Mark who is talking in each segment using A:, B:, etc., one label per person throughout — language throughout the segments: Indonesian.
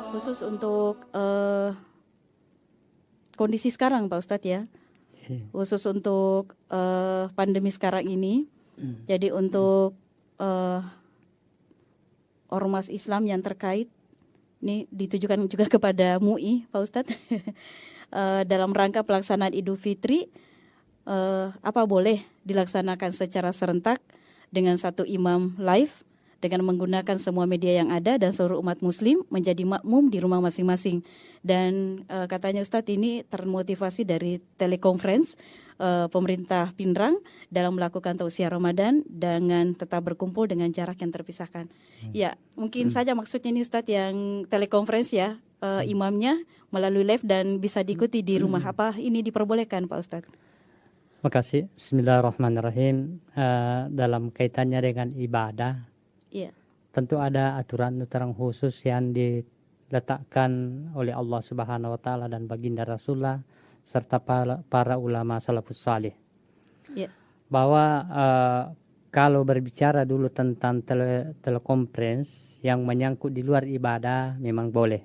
A: Khusus untuk kondisi sekarang Pak Ustadz ya. Khusus untuk pandemi sekarang ini. Jadi untuk ormas Islam yang terkait, ini ditujukan juga kepada MUI Pak Ustadz. Dalam rangka pelaksanaan Idul Fitri, apa boleh dilaksanakan secara serentak dengan satu imam live dengan menggunakan semua media yang ada dan seluruh umat muslim menjadi makmum di rumah masing-masing. Dan katanya Ustadz ini termotivasi dari telekonferensi pemerintah Pinrang dalam melakukan tausiah Ramadan dengan tetap berkumpul dengan jarak yang terpisahkan. Ya, mungkin saja maksudnya ini Ustadz yang telekonferensi ya, imamnya melalui live dan bisa diikuti di rumah. Apa ini diperbolehkan Pak Ustadz?
B: Terima kasih. Bismillahirrahmanirrahim. Dalam kaitannya dengan ibadah, tentu ada aturan-aturan khusus yang diletakkan oleh Allah Subhanahu wa taala dan baginda Rasulullah serta para ulama salafus salih. Bahwa kalau berbicara dulu tentang telekonferensi yang menyangkut di luar ibadah memang boleh.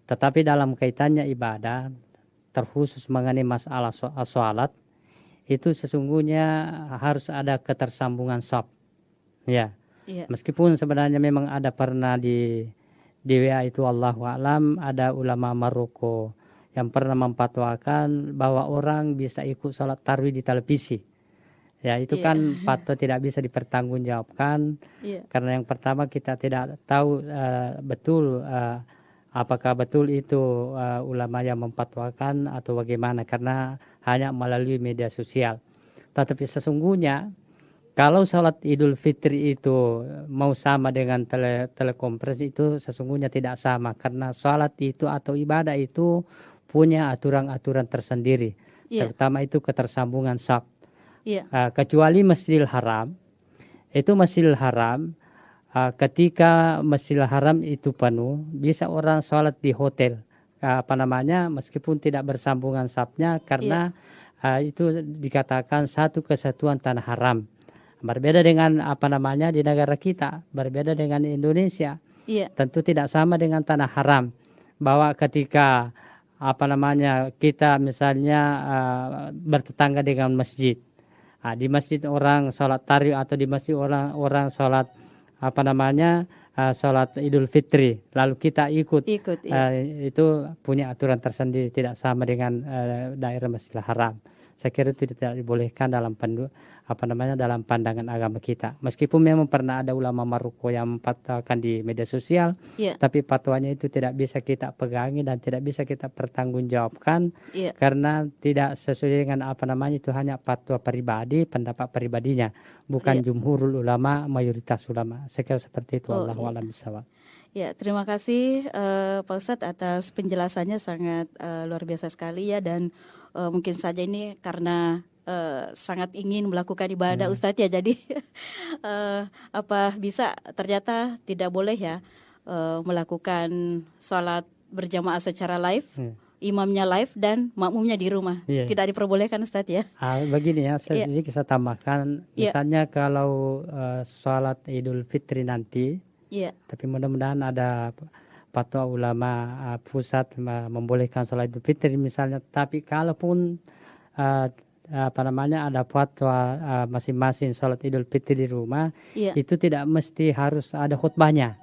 B: Tetapi dalam kaitannya ibadah terkhusus mengenai masalah salat itu sesungguhnya harus ada ketersambungan saf. Ya. Meskipun sebenarnya memang ada pernah di WA itu Allahu a'lam ada ulama Maroko yang pernah memfatwakan bahwa orang bisa ikut salat tarawih di televisi. Ya, itu kan patut tidak bisa dipertanggungjawabkan karena yang pertama kita tidak tahu betul apakah betul itu ulama yang memfatwakan atau bagaimana karena hanya melalui media sosial. Tetapi sesungguhnya kalau salat Idul Fitri itu mau sama dengan telekonferensi itu sesungguhnya tidak sama karena salat itu atau ibadah itu punya aturan-aturan tersendiri, terutama itu ketersambungan saf. Kecuali Masjidil Haram, itu Masjidil Haram ketika Masjidil Haram itu penuh bisa orang salat di hotel, meskipun tidak bersambungan safnya karena itu dikatakan satu kesatuan tanah haram. Berbeda dengan di negara kita, berbeda dengan Indonesia. Tentu tidak sama dengan tanah haram. Bahwa ketika kita misalnya bertetangga dengan masjid. Di masjid orang sholat tarawih atau di masjid orang sholat sholat Idul Fitri. Lalu kita ikut itu punya aturan tersendiri tidak sama dengan daerah Masjidil Haram. Saya kira itu tidak dibolehkan dalam dalam pandangan agama kita. Meskipun memang pernah ada ulama Maroko yang memfatwakan di media sosial, tapi fatwanya itu tidak bisa kita pegangi dan tidak bisa kita pertanggungjawabkan karena tidak sesuai dengan itu hanya fatwa pribadi, pendapat pribadinya, bukan jumhurul ulama, mayoritas ulama. Saya kira seperti itu. Allahu a'lam bishawab.
A: Ya, terima kasih Pak Ustadz atas penjelasannya sangat luar biasa sekali ya dan mungkin saja ini karena sangat ingin melakukan ibadah Ustadz ya jadi bisa ternyata tidak boleh ya melakukan sholat berjamaah secara live, imamnya live dan makmumnya di rumah tidak diperbolehkan Ustadz ya.
B: Begini ya, saya tambahkan misalnya kalau sholat Idul Fitri nanti. Tapi mudah-mudahan ada fatwa ulama pusat membolehkan sholat Idul Fitri misalnya. Tapi kalaupun ada fatwa masing-masing sholat Idul Fitri di rumah, itu tidak mesti harus ada khutbahnya.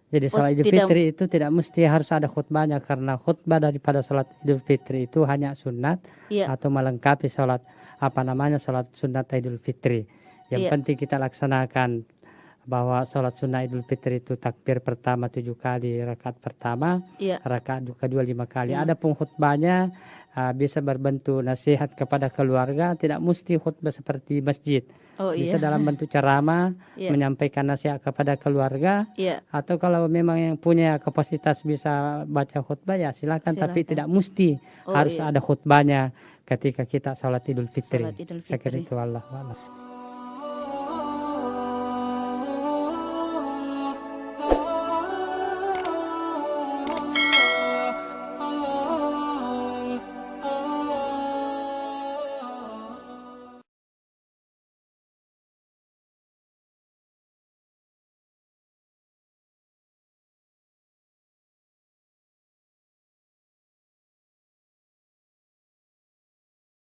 B: Jadi sholat Idul Fitri itu tidak mesti harus ada khutbahnya karena khutbah daripada sholat Idul Fitri itu hanya sunat atau melengkapi sholat sholat sunat Idul Fitri. Yang penting kita laksanakan bahwa sholat sunnah Idul Fitri itu takbir pertama 7 kali, rakaat pertama, rakaat kedua 5 kali. Ada pun khutbahnya bisa berbentuk nasihat kepada keluarga, tidak mesti khutbah seperti masjid. Bisa dalam bentuk ceramah, menyampaikan nasihat kepada keluarga, atau kalau memang yang punya kapasitas bisa baca khutbah ya silakan. Tapi tidak mesti harus ada khutbahnya ketika kita sholat Idul Fitri. Saya kira itu Allah.